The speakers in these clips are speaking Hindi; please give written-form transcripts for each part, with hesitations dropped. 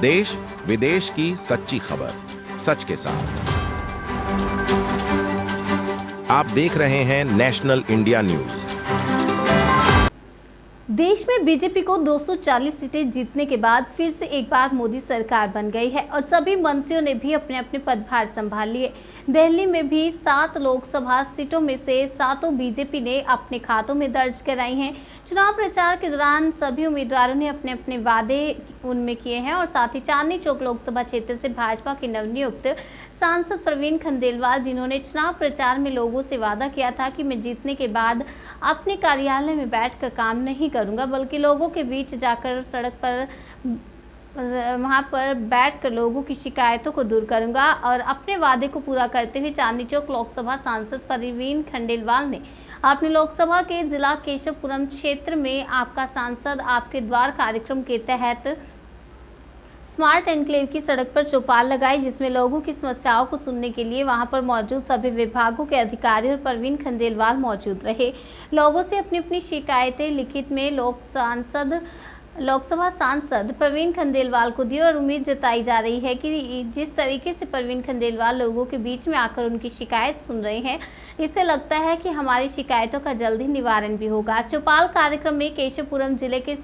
देश विदेश की सच्ची खबर सच के साथ। आप देख रहे हैं नेशनल इंडिया न्यूज। देश में बीजेपी को 240 सीटें जीतने के बाद फिर से एक बार मोदी सरकार बन गई है और सभी मंत्रियों ने भी अपने अपने पदभार संभाल लिए। दिल्ली में भी 7 लोकसभा सीटों में से 7 बीजेपी ने अपने खातों में दर्ज कराई हैं। चुनाव प्रचार के दौरान सभी उम्मीदवारों ने अपने अपने वादे उनमें किए हैं और साथ ही चांदनी चौक लोकसभा क्षेत्र से भाजपा के नवनियुक्त सांसद प्रवीण खंडेलवाल, जिन्होंने चुनाव प्रचार में लोगों से वादा किया था कि मैं जीतने के बाद अपने कार्यालय में बैठकर काम नहीं करूंगा, बल्कि लोगों के बीच जाकर सड़क पर वहां पर बैठकर लोगों की शिकायतों को दूर करूंगा और अपने वादे को पूरा करते हुए चांदनी चौक लोकसभा सांसद प्रवीण खंडेलवाल ने अपने लोकसभा के जिला केशवपुरम क्षेत्र में आपका सांसद आपके द्वार कार्यक्रम के तहत स्मार्ट एनक्लेव की सड़क पर चौपाल लगाई, जिसमें लोगों की समस्याओं को सुनने के लिए वहां पर मौजूद सभी विभागों के अधिकारी और प्रवीण खंडेलवाल मौजूद रहे। लोगों से अपनी अपनी शिकायतें लिखित में लोकसभा सांसद प्रवीण खंडेलवाल को दी और उम्मीद जताई जा रही है कि जिस तरीके से प्रवीण खंडेलवाल लोगों के बीच में आकर उनकी शिकायत सुन रहे हैं, इससे लगता है कि हमारी शिकायतों का जल्द ही निवारण भी होगा। चौपाल कार्यक्रम में केशवपुरम जिले के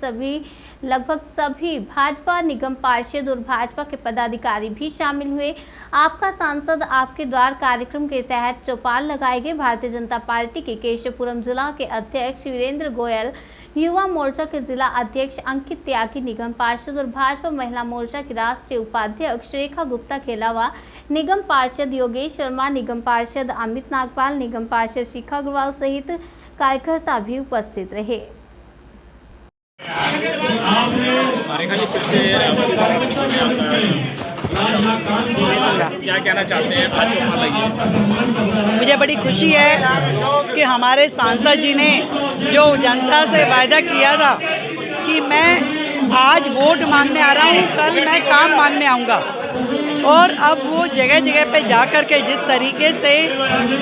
लगभग सभी भाजपा निगम पार्षद और भाजपा के पदाधिकारी भी शामिल हुए। आपका सांसद आपके द्वार कार्यक्रम के तहत चौपाल लगाए गए। भारतीय जनता पार्टी के केशवपुरम जिला के अध्यक्ष वीरेंद्र गोयल, युवा मोर्चा के जिला अध्यक्ष अंकित त्यागी, निगम पार्षद और भाजपा महिला मोर्चा की राष्ट्रीय उपाध्यक्ष रेखा गुप्ता के अलावा निगम पार्षद योगेश शर्मा, निगम पार्षद अमित नागपाल, निगम पार्षद शिखा अग्रवाल सहित कार्यकर्ता भी उपस्थित रहे। क्या कहना चाहते हैं? आज चौपाल लगी है, मुझे बड़ी खुशी है कि हमारे सांसद जी ने जो जनता से वायदा किया था कि मैं आज वोट मांगने आ रहा हूँ, कल मैं काम मांगने आऊँगा, और अब वो जगह जगह पे जा कर के जिस तरीके से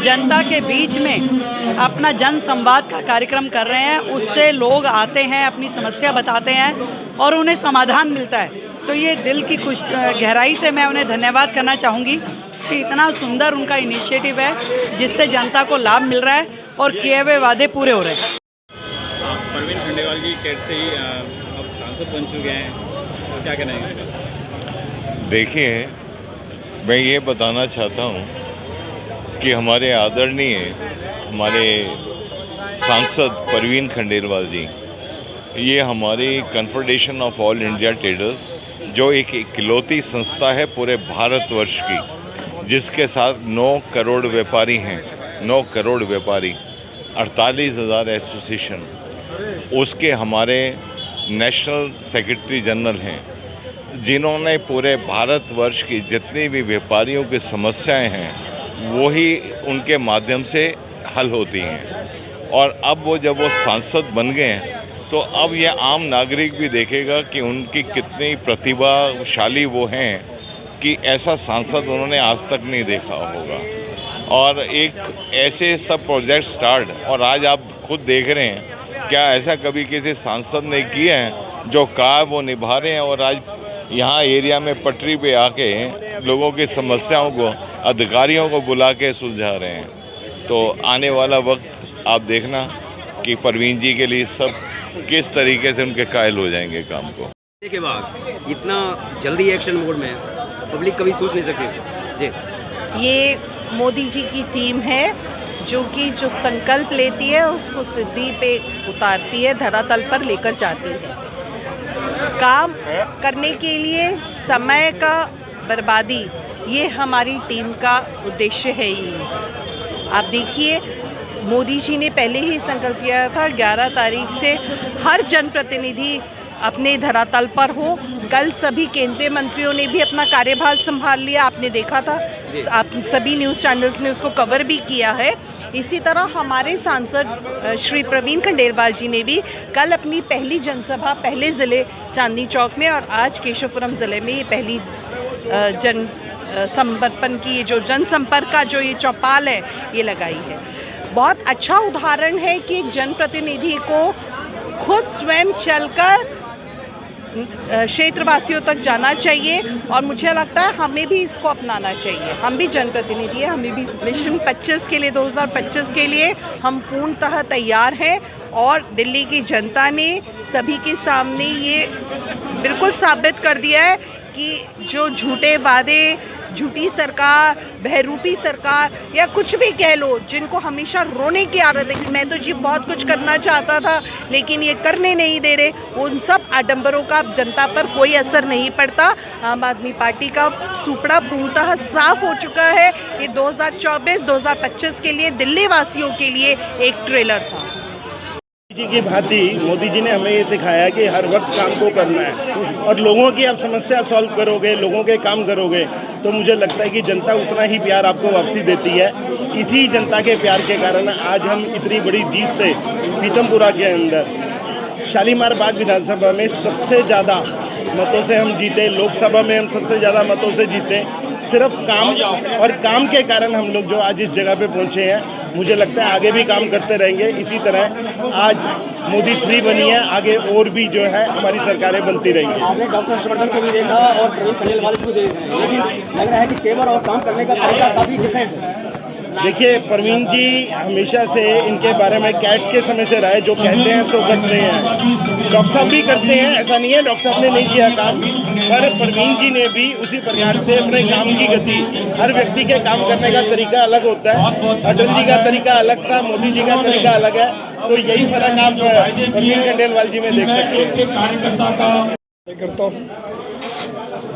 जनता के बीच में अपना जन संवाद का कार्यक्रम कर रहे हैं, उससे लोग आते हैं, अपनी समस्या बताते हैं और उन्हें समाधान मिलता है। तो ये दिल की गहराई से मैं उन्हें धन्यवाद करना चाहूँगी कि इतना सुंदर उनका इनिशिएटिव है जिससे जनता को लाभ मिल रहा है और किए हुए वादे पूरे हो रहे हैं। आप प्रवीण खंडेलवाल की कैट से ही अब सांसद बन चुके हैं, और क्या कहना है? देखिए, मैं ये बताना चाहता हूँ कि हमारे आदरणीय हमारे सांसद प्रवीण खंडेलवाल जी, ये हमारी confederation of all India traders, जो एक इकलौती संस्था है पूरे भारतवर्ष की, जिसके साथ 9 करोड़ व्यापारी हैं, 9 करोड़ व्यापारी, 48,000 एसोसिएशन, उसके हमारे नेशनल सेक्रेटरी जनरल हैं, जिन्होंने पूरे भारतवर्ष की जितनी भी व्यापारियों की समस्याएं हैं वही उनके माध्यम से हल होती हैं। और अब जब वो सांसद बन गए हैं तो अब ये आम नागरिक भी देखेगा कि उनकी कितनी प्रतिभाशाली वो हैं कि ऐसा सांसद उन्होंने आज तक नहीं देखा होगा। और एक ऐसे सब प्रोजेक्ट स्टार्ट, और आज आप खुद देख रहे हैं, क्या ऐसा कभी किसी सांसद ने किया है? जो कहा वो निभा रहे हैं और आज यहाँ एरिया में पटरी पे आके लोगों की समस्याओं को अधिकारियों को बुला के सुलझा रहे हैं। तो आने वाला वक्त आप देखना कि प्रवीण जी के लिए सब किस तरीके से उनके कायल हो जाएंगे काम को। के बाद इतना जल्दी एक्शन मोड में पब्लिक कभी सोच नहीं सकती जी। ये मोदी जी की टीम है जो संकल्प लेती है उसको सिद्धि पे उतारती है, धरातल पर लेकर जाती है। काम करने के लिए समय का बर्बादी ये हमारी टीम का उद्देश्य है ही नहीं। आप देखिए, मोदी जी ने पहले ही संकल्प किया था 11 तारीख से हर जनप्रतिनिधि अपने धरातल पर हो। कल सभी केंद्रीय मंत्रियों ने भी अपना कार्यभार संभाल लिया, आपने देखा था, आप सभी न्यूज़ चैनल्स ने उसको कवर भी किया है। इसी तरह हमारे सांसद श्री प्रवीण खंडेलवाल जी ने भी कल अपनी पहली जनसभा पहले ज़िले चांदनी चौक में और आज केशवपुरम ज़िले में ये पहली जन समर्पण की जो जनसंपर्क का जो ये चौपाल है ये लगाई है। बहुत अच्छा उदाहरण है कि एक जनप्रतिनिधि को खुद स्वयं चलकर क्षेत्रवासियों तक जाना चाहिए और मुझे लगता है हमें भी इसको अपनाना चाहिए। हम भी जनप्रतिनिधि हैं, हमें भी मिशन 25 के लिए 2025 के लिए हम पूर्णतः तैयार हैं और दिल्ली की जनता ने सभी के सामने ये बिल्कुल साबित कर दिया है कि जो झूठे वादे, झूठी सरकार, बहरूपी सरकार या कुछ भी कह लो, जिनको हमेशा रोने की आदत है कि मैं तो जी बहुत कुछ करना चाहता था लेकिन ये करने नहीं दे रहे, उन सब आडंबरों का अब जनता पर कोई असर नहीं पड़ता। आम आदमी पार्टी का सुपड़ा पूर्णतः साफ हो चुका है। ये 2024-2025 के लिए दिल्ली वासियों के लिए एक ट्रेलर था। जी की भांति मोदी जी ने हमें ये सिखाया कि हर वक्त काम को करना है और लोगों की आप समस्या सॉल्व करोगे, लोगों के काम करोगे तो मुझे लगता है कि जनता उतना ही प्यार आपको वापसी देती है। इसी जनता के प्यार के कारण आज हम इतनी बड़ी जीत से पीतमपुरा के अंदर शालीमार बाग विधानसभा में सबसे ज़्यादा मतों से हम जीते, लोकसभा में हम सबसे ज़्यादा मतों से जीते। सिर्फ काम और काम के कारण हम लोग जो आज इस जगह पे पहुँचे हैं। मुझे लगता है आगे भी काम करते रहेंगे इसी तरह। आज मोदी 3 बनी है, आगे और भी जो है हमारी सरकारें बनती रहेंगी। आपने डॉक्टर हर्षवर्धन को भी देखा और प्रवीण खंडेलवाल को देख रहे हैं, लेकिन लग रहा है कि तेवर और काम करने का तरीका काफ़ी डिफरेंट है। देखिए, प्रवीण जी हमेशा से इनके बारे में कैट के समय से रहा है, जो कहते हैं सो करते हैं। डॉक्टर साहब भी करते हैं, ऐसा नहीं है डॉक्टर साहब ने नहीं किया काम, पर प्रवीण जी ने भी उसी प्रकार से अपने काम की गति, हर व्यक्ति के काम करने का तरीका अलग होता है। अटल जी का तरीका अलग था, मोदी जी का तरीका अलग है, तो यही फर्क आप प्रवीण खंडेलवाल जी में देख सकते हैं।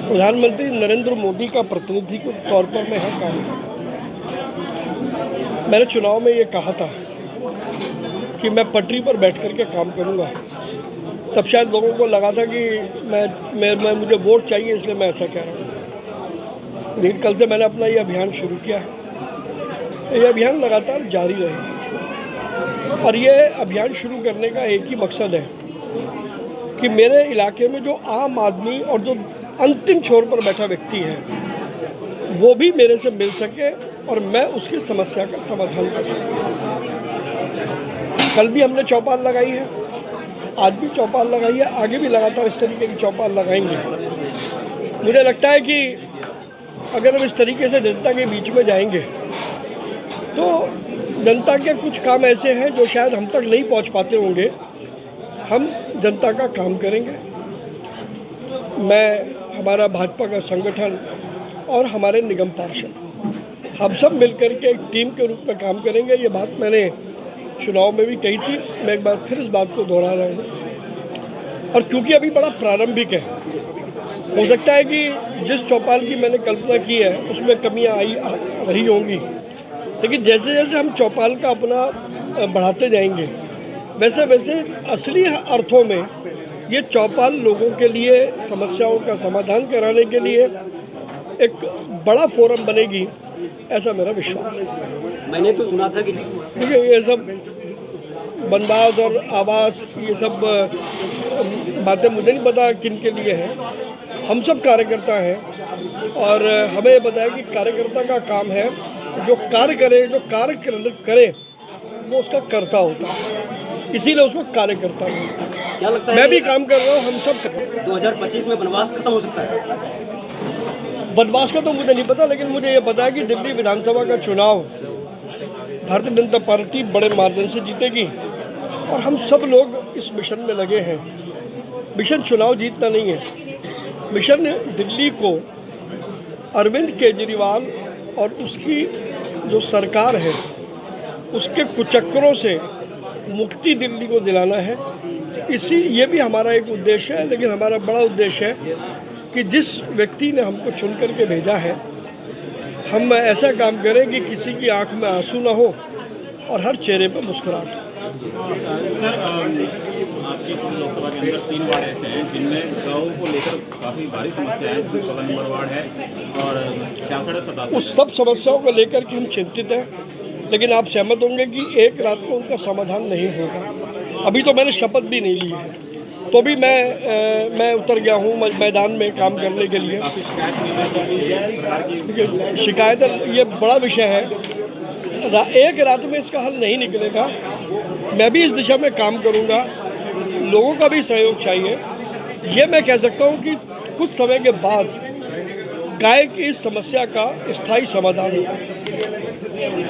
प्रधानमंत्री नरेंद्र मोदी का प्रतिनिधि के तौर पर मैं यहाँ काम, मैंने चुनाव में ये कहा था कि मैं पटरी पर बैठ कर के काम करूँगा। तब शायद लोगों को लगा था कि मैं मुझे वोट चाहिए इसलिए मैं ऐसा कह रहा हूँ। लेकिन कल से मैंने अपना ये अभियान शुरू किया है। ये अभियान लगातार जारी रहेगा और ये अभियान शुरू करने का एक ही मकसद है कि मेरे इलाके में जो आम आदमी और जो अंतिम छोर पर बैठा व्यक्ति है वो भी मेरे से मिल सके और मैं उसकी समस्या का समाधान कर सकूँ। कल भी हमने चौपाल लगाई है, आज भी चौपाल लगाई है, आगे भी लगातार इस तरीके की चौपाल लगाएंगे। मुझे लगता है कि अगर हम इस तरीके से जनता के बीच में जाएंगे तो जनता के कुछ काम ऐसे हैं जो शायद हम तक नहीं पहुंच पाते होंगे, हम जनता का काम करेंगे। मैं, हमारा भाजपा का संगठन और हमारे निगम पार्षद हम सब मिलकर के एक टीम के रूप में काम करेंगे। ये बात मैंने चुनाव में भी कही थी, मैं एक बार फिर इस बात को दोहरा रहा हूँ। और क्योंकि अभी बड़ा प्रारंभिक है, हो सकता है कि जिस चौपाल की मैंने कल्पना की है उसमें कमियाँ रही होंगी, लेकिन जैसे जैसे हम चौपाल का अपना बढ़ाते जाएंगे वैसे वैसे असली अर्थों में ये चौपाल लोगों के लिए समस्याओं का समाधान कराने के लिए एक बड़ा फोरम बनेगी, ऐसा मेरा विश्वास है। मैंने तो सुना था कि देखिए, ये सब वनवास और आवास, ये सब बातें मुझे नहीं पता किन के लिए है। हम सब कार्यकर्ता हैं और हमें ये पता है कि कार्यकर्ता का काम है जो कार्य करे, जो कार्य करे वो उसका कर्ता होता है, इसीलिए उसको कार्यकर्ता है। क्या लगता है मैं भी काम कर रहा हूँ, हम सब 2025 में वनवास खत्म हो सकता है? वनवास का तो मुझे नहीं पता, लेकिन मुझे ये पता है कि दिल्ली विधानसभा का चुनाव भारतीय जनता पार्टी बड़े मार्जिन से जीतेगी और हम सब लोग इस मिशन में लगे हैं। मिशन चुनाव जीतना नहीं है, मिशन दिल्ली को अरविंद केजरीवाल और उसकी जो सरकार है उसके कुचक्करों से मुक्ति दिल्ली को दिलाना है। ये भी हमारा एक उद्देश्य है, लेकिन हमारा बड़ा उद्देश्य है कि जिस व्यक्ति ने हमको चुन करके भेजा है हम ऐसा काम करें कि किसी की आंख में आंसू ना हो और हर चेहरे पर मुस्कुराहट हो। सर, आपकी लोकसभा के अंदर 3 वार्ड ऐसे हैं जिनमें गाँव को लेकर काफ़ी भारी समस्या है। 16 नंबर वार्ड है और 66-87। उस सब समस्याओं को लेकर के हम चिंतित हैं, लेकिन आप सहमत होंगे कि एक रात में उनका समाधान नहीं होगा। अभी तो मैंने शपथ भी नहीं ली है, तो भी मैं उतर गया हूँ मैदान में काम करने के लिए। शिकायत ये बड़ा विषय है, एक रात में इसका हल नहीं निकलेगा। मैं भी इस दिशा में काम करूँगा, लोगों का भी सहयोग चाहिए ये मैं कह सकता हूँ कि कुछ समय के बाद गाय की इस समस्या का स्थायी समाधान होगा।